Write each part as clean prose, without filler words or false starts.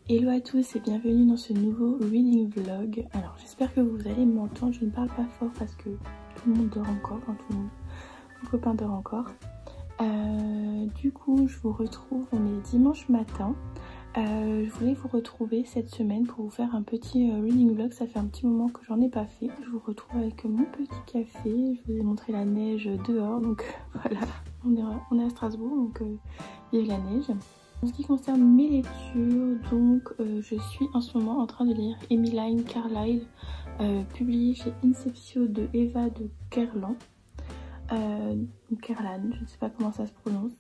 Hello à tous et bienvenue dans ce nouveau reading vlog. Alors j'espère que vous allez m'entendre, je ne parle pas fort parce que tout le monde dort encore, enfin tout le monde, mon copain dort encore. Du coup je vous retrouve, on est dimanche matin. Je voulais vous retrouver cette semaine pour vous faire un petit reading vlog, ça fait un petit moment que j'en ai pas fait. Je vous retrouve avec mon petit café, je vous ai montré la neige dehors, donc voilà, on est à Strasbourg, donc il y a eu la neige. En ce qui concerne mes lectures, donc je suis en ce moment en train de lire Emmeline Carlyle, publié chez Inceptio de Eva de Kerlan, Kerlan, je ne sais pas comment ça se prononce.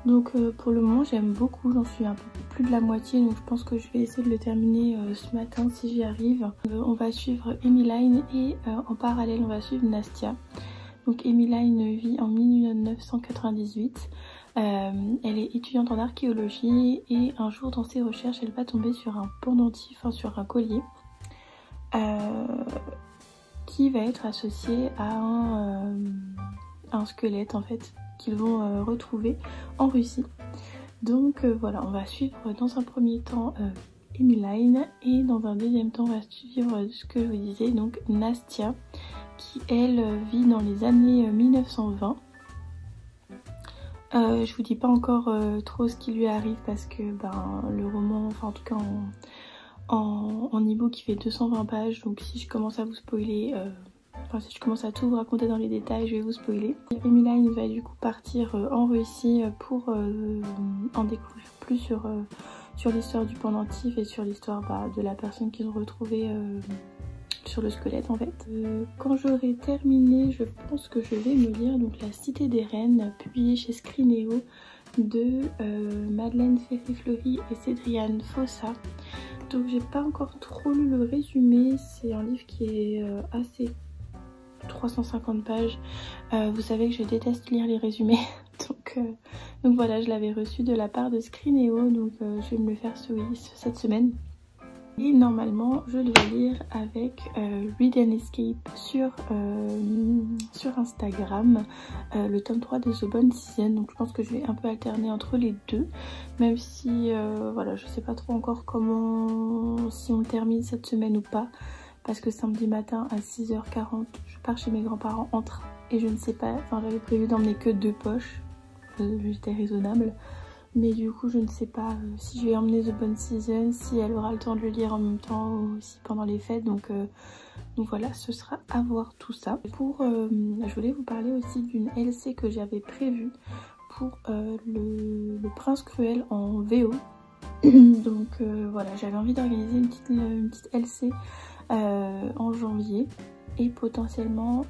Donc pour le moment j'aime beaucoup, j'en suis un peu plus de la moitié, donc je pense que je vais essayer de le terminer ce matin si j'y arrive. On va suivre Emmeline et en parallèle on va suivre Nastia. Donc Emmeline vit en 1998. Elle est étudiante en archéologie et un jour dans ses recherches elle va tomber sur un pendentif, enfin sur un collier qui va être associé à un squelette en fait qu'ils vont retrouver en Russie. Donc voilà, on va suivre dans un premier temps Emmeline et dans un deuxième temps on va suivre ce que je vous disais, donc Nastia qui elle vit dans les années 1920. Je vous dis pas encore trop ce qui lui arrive parce que le roman, enfin en tout cas en e-book il fait 220 pages, donc si je commence à vous spoiler, si je commence à tout vous raconter dans les détails je vais vous spoiler. Emmeline va du coup partir en Russie pour en découvrir plus sur l'histoire du pendentif et sur l'histoire de la personne qu'ils ont retrouvée sur le squelette en fait. Quand j'aurai terminé, je pense que je vais me lire donc La Cité des Reines, publiée chez Scrinéo de Madeleine Ferry-Fleury et Cédriane Fossa. Donc j'ai pas encore trop lu le résumé, c'est un livre qui est assez 350 pages. Vous savez que je déteste lire les résumés, donc voilà, je l'avais reçu de la part de Scrinéo, donc je vais me le faire cette semaine. Et normalement je dois lire avec Read and Escape sur Instagram le tome 3 de The Bonne Season. Donc je pense que je vais un peu alterner entre les deux, même si voilà, je sais pas trop encore comment, si on le termine cette semaine ou pas, parce que samedi matin à 6h40 je pars chez mes grands-parents en train et je ne sais pas, enfin j'avais prévu d'emmener que 2 poches, j'étais raisonnable. Mais du coup je ne sais pas si je vais emmener The Bonne Season, si elle aura le temps de le lire en même temps ou si pendant les fêtes, donc voilà, ce sera à voir tout ça. Je voulais vous parler aussi d'une LC que j'avais prévue pour le Prince Cruel en VO. Donc voilà, j'avais envie d'organiser une petite LC en janvier et potentiellement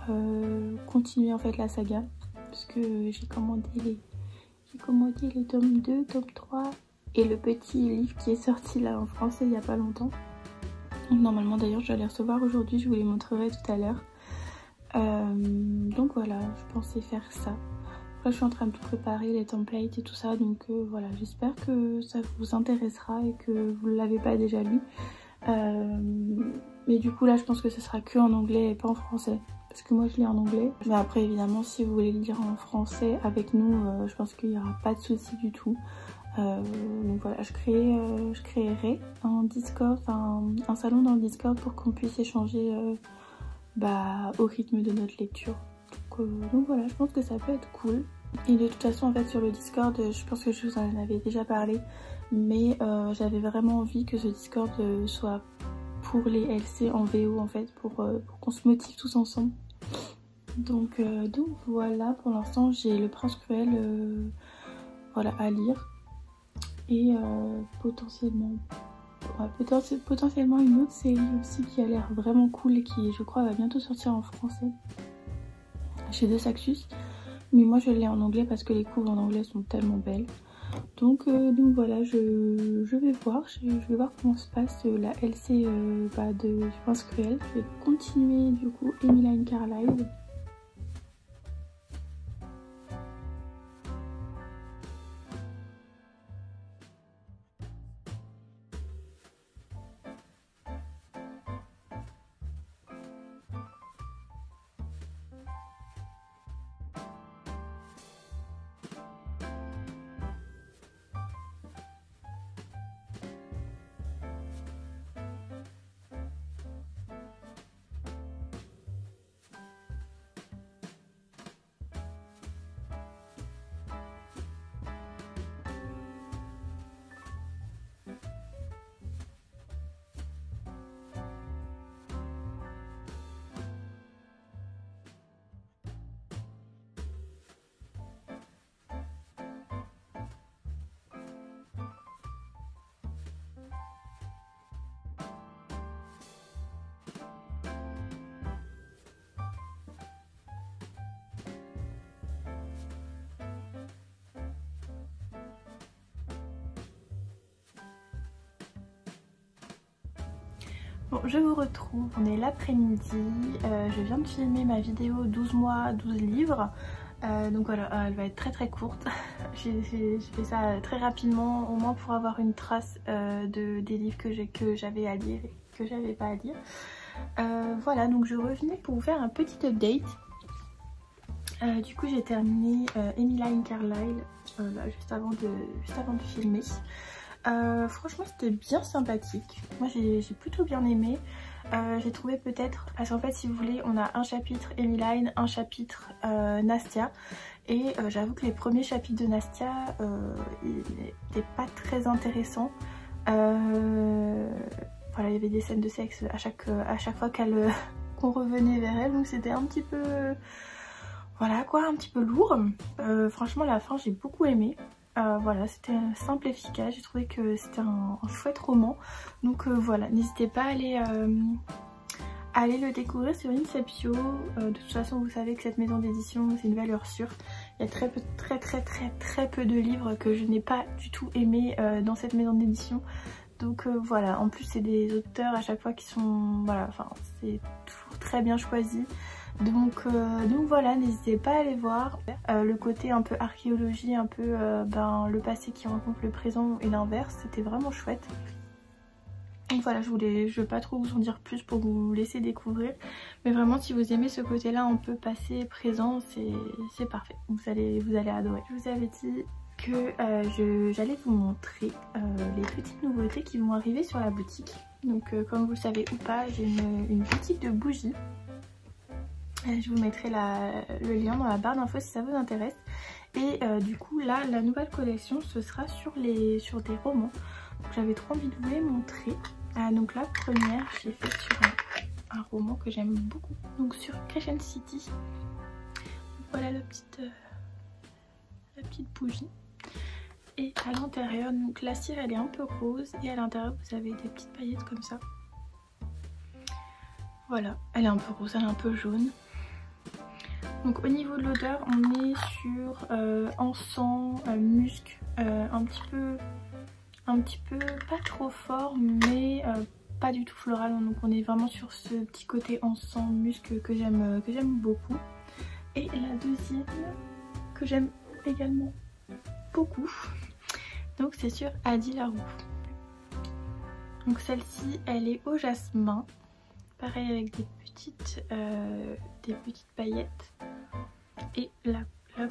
continuer en fait la saga, parce que j'ai commandé le tome 2, tome 3 et le petit livre qui est sorti là en français il n'y a pas longtemps. Donc normalement d'ailleurs je dois les recevoir aujourd'hui, je vous les montrerai tout à l'heure. Donc voilà, je pensais faire ça. Là je suis en train de tout préparer, les templates et tout ça, donc voilà, j'espère que ça vous intéressera et que vous ne l'avez pas déjà lu. Mais du coup là je pense que ce sera que en anglais et pas en français, parce que moi je lis en anglais. Mais après évidemment si vous voulez le lire en français avec nous, je pense qu'il n'y aura pas de souci du tout. Donc voilà, je créerai un Discord, un salon dans le Discord pour qu'on puisse échanger au rythme de notre lecture. Donc voilà, je pense que ça peut être cool. Et de toute façon en fait sur le Discord, je pense que je vous en avais déjà parlé, mais j'avais vraiment envie que ce Discord soit pour les LC en VO en fait, pour qu'on se motive tous ensemble. Donc voilà, pour l'instant j'ai le Prince Cruel voilà, à lire et potentiellement une autre série aussi qui a l'air vraiment cool et qui je crois va bientôt sortir en français chez De Saxus. Mais moi je l'ai en anglais parce que les couves en anglais sont tellement belles. Donc voilà, je vais voir, comment se passe la LC de Prince Cruel. Je vais continuer du coup Emmeline Carlyle. Bon, je vous retrouve, on est l'après-midi, je viens de filmer ma vidéo 12 mois, 12 livres. Donc voilà, elle va être très courte. J'ai fait ça très rapidement, au moins pour avoir une trace des livres que j'avais à lire et que j'avais pas à lire. Voilà, donc je revenais pour vous faire un petit update. Du coup j'ai terminé Emmeline Carlyle là, juste avant de filmer. Franchement c'était bien sympathique, moi j'ai plutôt bien aimé. J'ai trouvé peut-être, parce qu'en fait si vous voulez on a un chapitre Emmeline, un chapitre Nastia, et j'avoue que les premiers chapitres de Nastia ils n'étaient pas très intéressants. Voilà, il y avait des scènes de sexe à chaque fois qu'on revenait vers elle, donc c'était un petit peu, voilà quoi, un petit peu lourd. Franchement la fin j'ai beaucoup aimé. Voilà, c'était simple, efficace, j'ai trouvé que c'était un chouette roman. Donc voilà, n'hésitez pas à aller le découvrir sur Inceptio. De toute façon vous savez que cette maison d'édition c'est une valeur sûre. Il y a très peu de livres que je n'ai pas du tout aimé dans cette maison d'édition. Donc voilà, en plus c'est des auteurs à chaque fois qui sont, voilà, enfin c'est toujours très bien choisi. Donc voilà, n'hésitez pas à aller voir. Le côté un peu archéologie, un peu le passé qui rencontre le présent et l'inverse, c'était vraiment chouette. Donc voilà, je veux pas trop vous en dire plus pour vous laisser découvrir. Mais vraiment si vous aimez ce côté-là un peu passé, présent, c'est parfait. Vous allez adorer. Je vous avais dit que j'allais vous montrer les petites nouveautés qui vont arriver sur la boutique. Donc comme vous le savez ou pas, j'ai une boutique de bougies. Je vous mettrai le lien dans la barre d'infos si ça vous intéresse. Et du coup là la nouvelle collection ce sera sur des romans. J'avais trop envie de vous les montrer. Donc la première j'ai fait sur un roman que j'aime beaucoup. Donc sur Crescent City. Voilà la petite bougie. Et à l'intérieur, donc la cire elle est un peu rose et à l'intérieur vous avez des petites paillettes comme ça. Voilà, elle est un peu rose, elle est un peu jaune. Donc au niveau de l'odeur on est sur encens, musc, un petit peu pas trop fort mais pas du tout floral. Donc on est vraiment sur ce petit côté encens, musc que j'aime beaucoup. Et la deuxième que j'aime également beaucoup, donc c'est sur Adi Larue. Donc celle-ci elle est au jasmin, pareil avec des petites paillettes, et la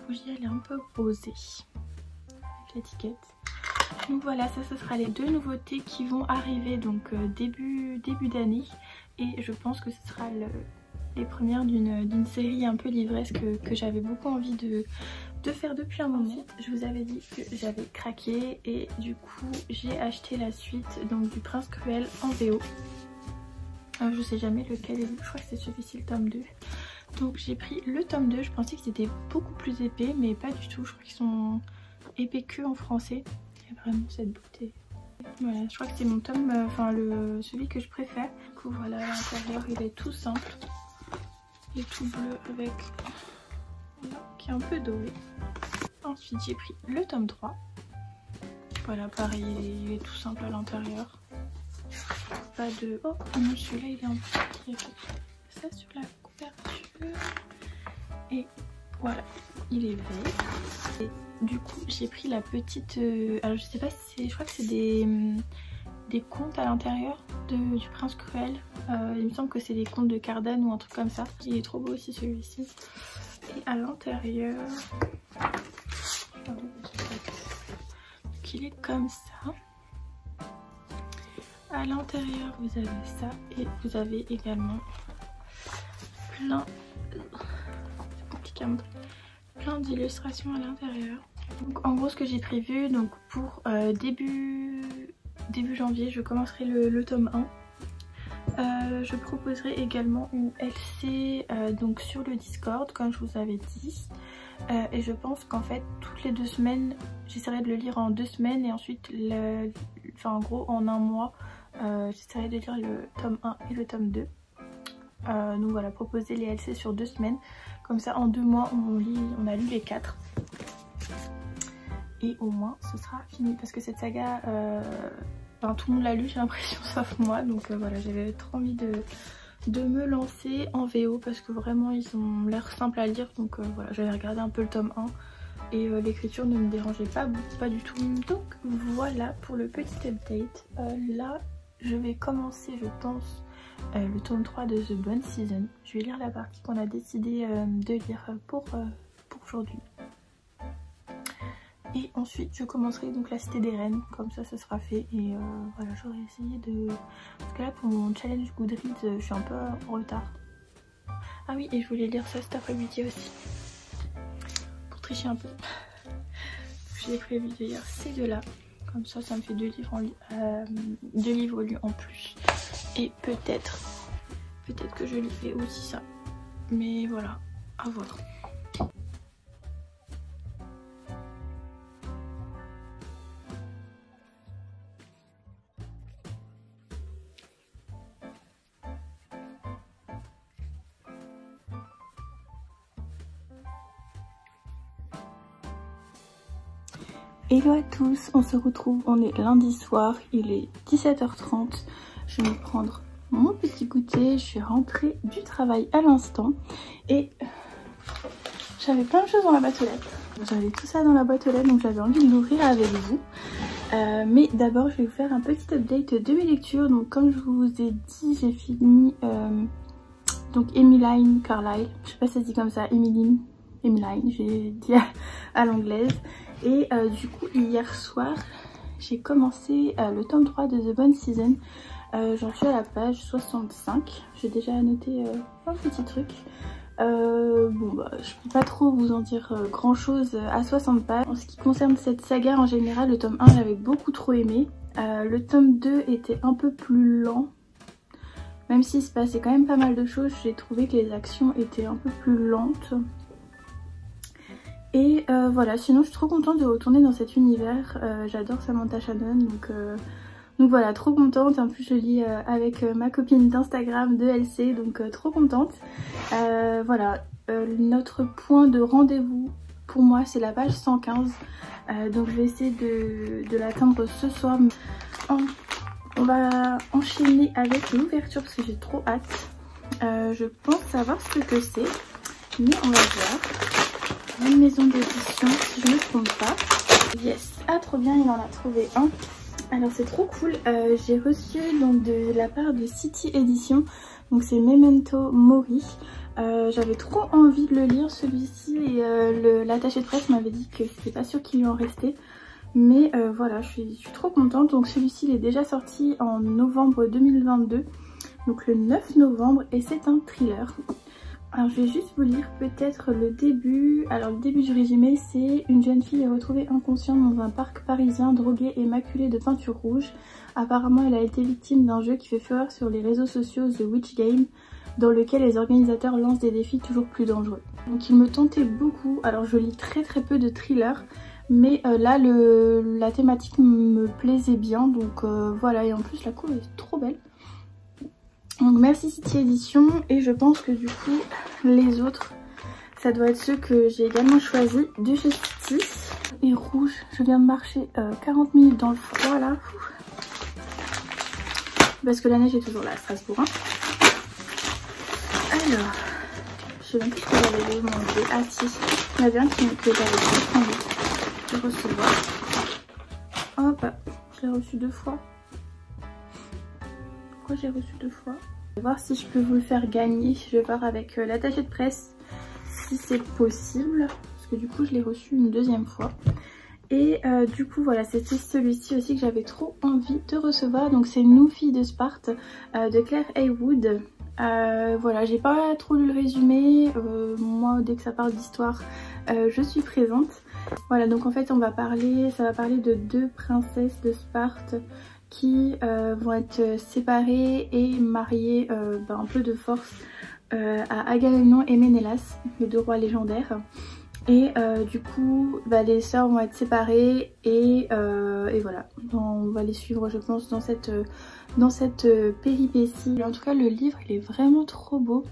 bougie elle est un peu rosée avec l'étiquette. Donc voilà, ça ce sera les deux nouveautés qui vont arriver donc début d'année, et je pense que ce sera les premières d'une série un peu livresque que j'avais beaucoup envie de faire depuis un moment. Ensuite, je vous avais dit que j'avais craqué et du coup j'ai acheté la suite donc du Prince Cruel en VO. Je sais jamais lequel est, je crois que c'est celui-ci le tome 2. Donc j'ai pris le tome 2, je pensais que c'était beaucoup plus épais mais pas du tout, je crois qu'ils sont épais que en français. Il y a vraiment cette beauté. Voilà, je crois que c'est mon tome, celui que je préfère. Du coup voilà, à l'intérieur il est tout simple. Il est tout bleu avec, voilà, qui est un peu doré. Ensuite j'ai pris le tome 3. Voilà, pareil, il est tout simple à l'intérieur. Pas de... Oh non, celui-là il est un peu... Ça sur la couverture. Et voilà, il est vert. Et du coup j'ai pris la petite... alors je sais pas si c'est... Je crois que c'est des contes à l'intérieur du Prince Cruel. Il me semble que c'est des contes de Cardan ou un truc comme ça. Il est trop beau aussi celui-ci. Et à l'intérieur... Donc il est comme ça. À l'intérieur vous avez ça et vous avez également plein d'illustrations à l'intérieur. Donc en gros ce que j'ai prévu, donc pour début janvier je commencerai le tome 1. Je proposerai également une LC donc sur le Discord comme je vous avais dit. Et je pense qu'en fait toutes les 2 semaines j'essaierai de le lire en 2 semaines et ensuite en gros en un mois j'essaierai de lire le tome 1 et le tome 2. Donc voilà, proposer les LC sur 2 semaines, comme ça en 2 mois on a lu les 4 et au moins ce sera fini parce que cette saga Enfin, tout le monde l'a lu, j'ai l'impression, sauf moi. Donc voilà, j'avais trop envie de me lancer en VO parce que vraiment ils ont l'air simples à lire. Donc voilà, j'avais regardé un peu le tome 1 et l'écriture ne me dérangeait pas du tout. Donc voilà pour le petit update. Là, je vais commencer, je pense, le tome 3 de The Bone Season. Je vais lire la partie qu'on a décidé de lire pour aujourd'hui. Et ensuite je commencerai donc la Cité des Reines, comme ça sera fait. Et voilà, j'aurais essayé de... Parce que là pour mon challenge Goodreads, je suis un peu en retard. Ah oui, et je voulais lire ça cet après-midi aussi, pour tricher un peu. J'ai prévu de lire ces deux là, comme ça ça me fait 2 livres lus en plus. Et peut-être que je lirai aussi ça, mais voilà, à voir. Hello à tous, on se retrouve, on est lundi soir, il est 17h30, je vais prendre mon petit goûter, je suis rentrée du travail à l'instant et j'avais plein de choses dans la boîte aux lettres. J'avais tout ça dans la boîte aux lettres, donc j'avais envie de l'ouvrir avec vous. Mais d'abord je vais vous faire un petit update de mes lectures. Donc comme je vous ai dit, j'ai fini donc Emmeline Carlyle, je sais pas si ça se dit comme ça, Emmeline, j'ai dit à l'anglaise. Et du coup hier soir j'ai commencé le tome 3 de The Bone Season. J'en suis à la page 65, j'ai déjà annoté un petit truc. Bon bah je peux pas trop vous en dire grand chose à 60 pages. En ce qui concerne cette saga en général, le tome 1 j'avais beaucoup trop aimé. Le tome 2 était un peu plus lent. Même s'il se passait quand même pas mal de choses, j'ai trouvé que les actions étaient un peu plus lentes. Et voilà, sinon je suis trop contente de retourner dans cet univers, j'adore Samantha Shannon, donc voilà, trop contente. En plus je lis avec ma copine d'Instagram de LC, donc trop contente. Voilà, notre point de rendez-vous pour moi c'est la page 115, donc je vais essayer de l'atteindre ce soir. On va enchaîner avec l'ouverture parce que j'ai trop hâte. Je pense savoir ce que c'est, mais on va voir. Une maison d'édition si je ne me trompe pas. Yes, ah trop bien, il en a trouvé un. Alors c'est trop cool, j'ai reçu donc de la part de City Edition, donc c'est Memento Mori. J'avais trop envie de le lire celui-ci et l'attaché de presse m'avait dit que c'était pas sûr qu'il lui en restait. Mais voilà, je suis trop contente. Donc celui-ci il est déjà sorti en novembre 2022, donc le 9 novembre, et c'est un thriller. Alors je vais juste vous lire peut-être le début. Alors le début du résumé, c'est: une jeune fille est retrouvée inconsciente dans un parc parisien, droguée et maculée de peinture rouge. Apparemment elle a été victime d'un jeu qui fait fureur sur les réseaux sociaux, The Witch Game, dans lequel les organisateurs lancent des défis toujours plus dangereux. Donc il me tentait beaucoup. Alors je lis très peu de thrillers, mais là la thématique me plaisait bien, donc voilà. Et en plus la couve est trop belle. Donc merci City Edition, et je pense que du coup les autres ça doit être ceux que j'ai également choisis de chez City. Et rouge, je viens de marcher 40 minutes dans le froid là, parce que la neige est toujours là à Strasbourg, hein. Alors, je sais même plus ce que j'avais demandé. Ah si, il y en avait un que j'avais envie de recevoir. Hop, je l'ai reçu 2 fois. Pourquoi j'ai reçu 2 fois? Je vais voir si je peux vous le faire gagner. Je vais voir avec l'attaché de presse si c'est possible, parce que du coup je l'ai reçu une 2e fois. Et du coup voilà, c'était celui-ci aussi que j'avais trop envie de recevoir. Donc c'est Nous filles de Sparte de Claire Heywood. Voilà, j'ai pas trop lu le résumé. Moi dès que ça parle d'histoire je suis présente. Voilà, donc en fait ça va parler de 2 princesses de Sparte qui vont être séparées et mariées un peu de force à Agamemnon et Ménélas, les 2 rois légendaires. Et du coup les sœurs vont être séparées et voilà, on va les suivre je pense dans cette péripétie. En tout cas le livre il est vraiment trop beau.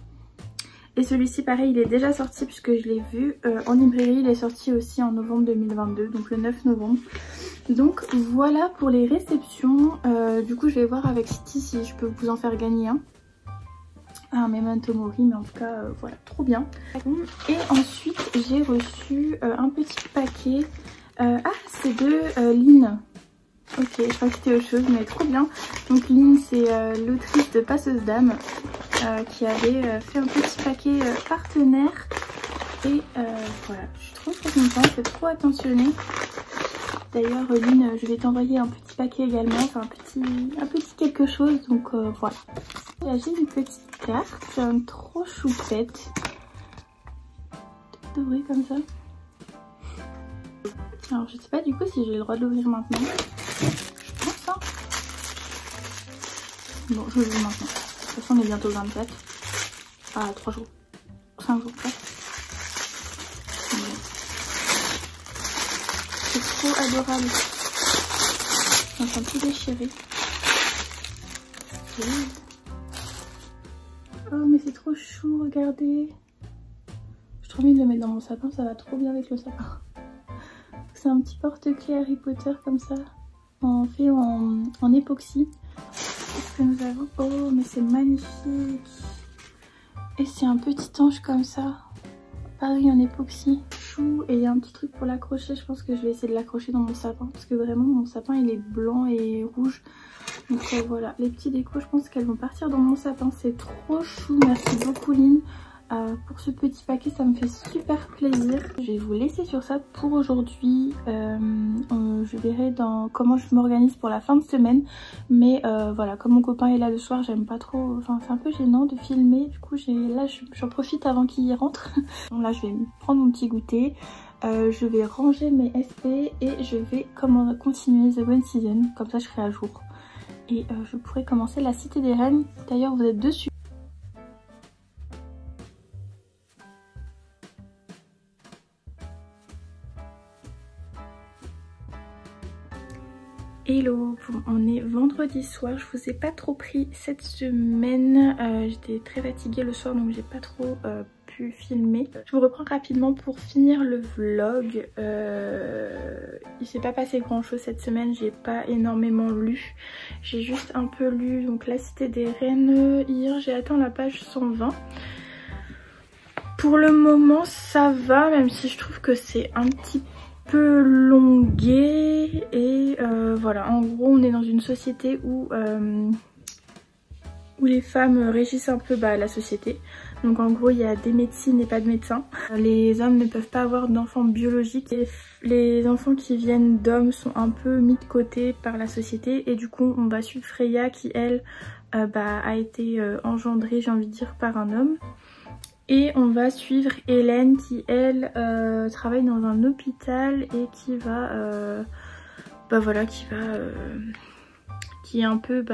Et celui-ci pareil il est déjà sorti puisque je l'ai vu en librairie. Il est sorti aussi en novembre 2022, donc le 9 novembre. Donc voilà pour les réceptions. Du coup je vais voir avec City si je peux vous en faire gagner un memento mori, mais en tout cas voilà, trop bien. Et ensuite j'ai reçu un petit paquet. Ah, c'est de Lynn. Ok, je crois que c'était autre chose, mais trop bien. Donc Lynn, c'est l'autrice de Passeuse d'âme qui avait fait un petit paquet partenaire. Et voilà, je suis trop contente, c'est trop attentionné. D'ailleurs Lynn, je vais t'envoyer un petit paquet également, enfin un petit quelque chose, donc voilà. Là j'ai une petite carte, trop choupette. D'ouvrir comme ça. Alors je sais pas du coup si j'ai le droit de l'ouvrir maintenant. Je pense ça. Bon, je l'ouvre maintenant. De toute façon on est bientôt le 24. Ah, 3 jours. 5 jours près. C'est trop adorable. Je suis en train de tout déchirer. Oh mais c'est trop chou, regardez. J'ai trop envie de le mettre dans mon sapin, ça va trop bien avec le sapin. C'est un petit porte-clés Harry Potter comme ça, fait en époxy. Qu'est-ce que nous avons? Oh mais c'est magnifique. Et c'est un petit ange comme ça, pareil en époxy. Chou, et il y a un petit truc pour l'accrocher, je pense que je vais essayer de l'accrocher dans mon sapin. Parce que vraiment mon sapin il est blanc et rouge. Donc voilà, les petits décos je pense qu'elles vont partir dans mon sapin. C'est trop chou, merci beaucoup Lynn. Pour ce petit paquet, ça me fait super plaisir. Je vais vous laisser sur ça pour aujourd'hui. Je verrai comment je m'organise pour la fin de semaine. Mais voilà, comme mon copain est là le soir, j'aime pas trop... Enfin, c'est un peu gênant de filmer. Du coup, là, j'en profite avant qu'il rentre. Donc là, je vais prendre mon petit goûter. Je vais ranger mes SP et je vais continuer The One Season. Comme ça, je serai à jour. Et je pourrai commencer la Cité des Reines. D'ailleurs, vous êtes dessus. Hello, bon, on est vendredi soir, je vous ai pas trop pris cette semaine, j'étais très fatiguée le soir donc j'ai pas trop pu filmer. Je vous reprends rapidement pour finir le vlog. Il s'est pas passé grand chose cette semaine, j'ai pas énormément lu, j'ai juste un peu lu donc La Cité des Reines. Hier j'ai atteint la page 120. Pour le moment ça va, même si je trouve que c'est un petit peu longué et voilà, en gros on est dans une société où les femmes régissent un peu la société. Donc en gros il y a des médecines et pas de médecins. Les hommes ne peuvent pas avoir d'enfants biologiques et les enfants qui viennent d'hommes sont un peu mis de côté par la société. Et du coup on va suivre Freya qui elle a été engendrée, j'ai envie de dire, par un homme. Et on va suivre Hélène qui elle travaille dans un hôpital et qui va qui est un peu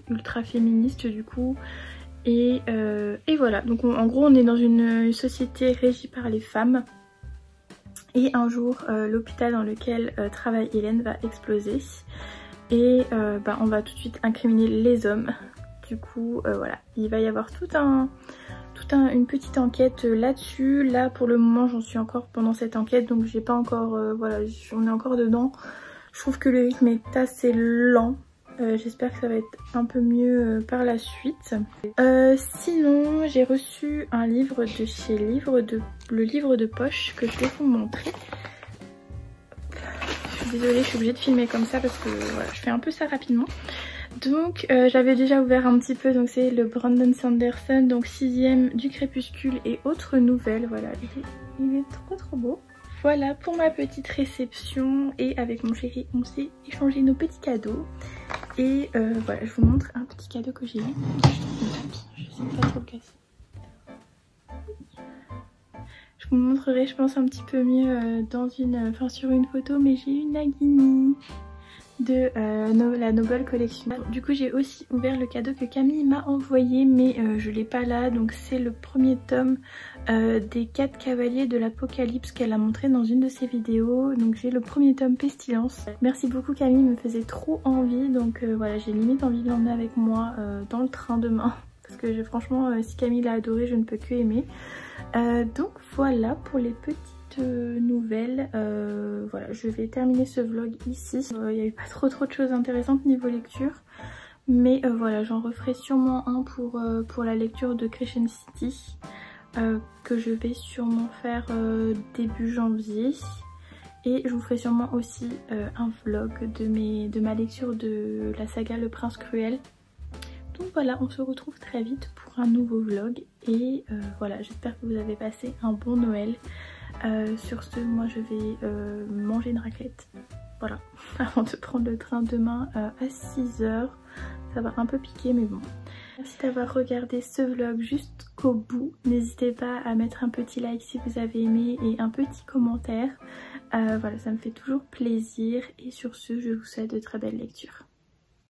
ultra féministe du coup. Et voilà, donc en gros on est dans une société régie par les femmes. Et un jour l'hôpital dans lequel travaille Hélène va exploser. Et on va tout de suite incriminer les hommes. Du coup voilà, il va y avoir une petite enquête là-dessus. Là pour le moment j'en suis encore pendant cette enquête, donc j'ai pas encore voilà, on est encore dedans. Je trouve que le rythme est assez lent. J'espère que ça va être un peu mieux par la suite. Sinon j'ai reçu un livre de chez le livre de poche que je vais vous montrer. Je suis désolée, je suis obligée de filmer comme ça parce que voilà, je fais un peu ça rapidement. Donc j'avais déjà ouvert un petit peu, donc c'est le Brandon Sanderson, donc 6e du Crépuscule et autres nouvelles. Voilà, il est trop beau. Voilà pour ma petite réception, et avec mon chéri on s'est échangé nos petits cadeaux. Et voilà, je vous montre un petit cadeau que j'ai eu. Je sais pas trop le casser. Je vous montrerai je pense un petit peu mieux sur une photo, mais j'ai eu une Nagini de la Noble Collection. Du coup j'ai aussi ouvert le cadeau que Camille m'a envoyé, mais je l'ai pas là. Donc c'est le premier tome des 4 cavaliers de l'Apocalypse qu'elle a montré dans une de ses vidéos. Donc j'ai le premier tome Pestilence. Merci beaucoup Camille, me faisait trop envie. Donc voilà, j'ai limite envie de l'emmener avec moi dans le train demain. Parce que franchement si Camille l'a adoré, je ne peux que aimer. Donc voilà pour les petits petite nouvelle. Voilà, je vais terminer ce vlog ici. Il n'y a eu pas trop de choses intéressantes niveau lecture. Mais voilà, j'en referai sûrement un pour la lecture de Crescent City. Que je vais sûrement faire début janvier. Et je vous ferai sûrement aussi un vlog de ma lecture de la saga Le Prince Cruel. Donc voilà, on se retrouve très vite pour un nouveau vlog. Et voilà, j'espère que vous avez passé un bon Noël. Sur ce, moi je vais manger une raclette. Voilà, avant de prendre le train demain à 6 h. Ça va un peu piquer mais bon. Merci d'avoir regardé ce vlog jusqu'au bout. N'hésitez pas à mettre un petit like si vous avez aimé et un petit commentaire. Voilà, ça me fait toujours plaisir. Et sur ce, je vous souhaite de très belles lectures.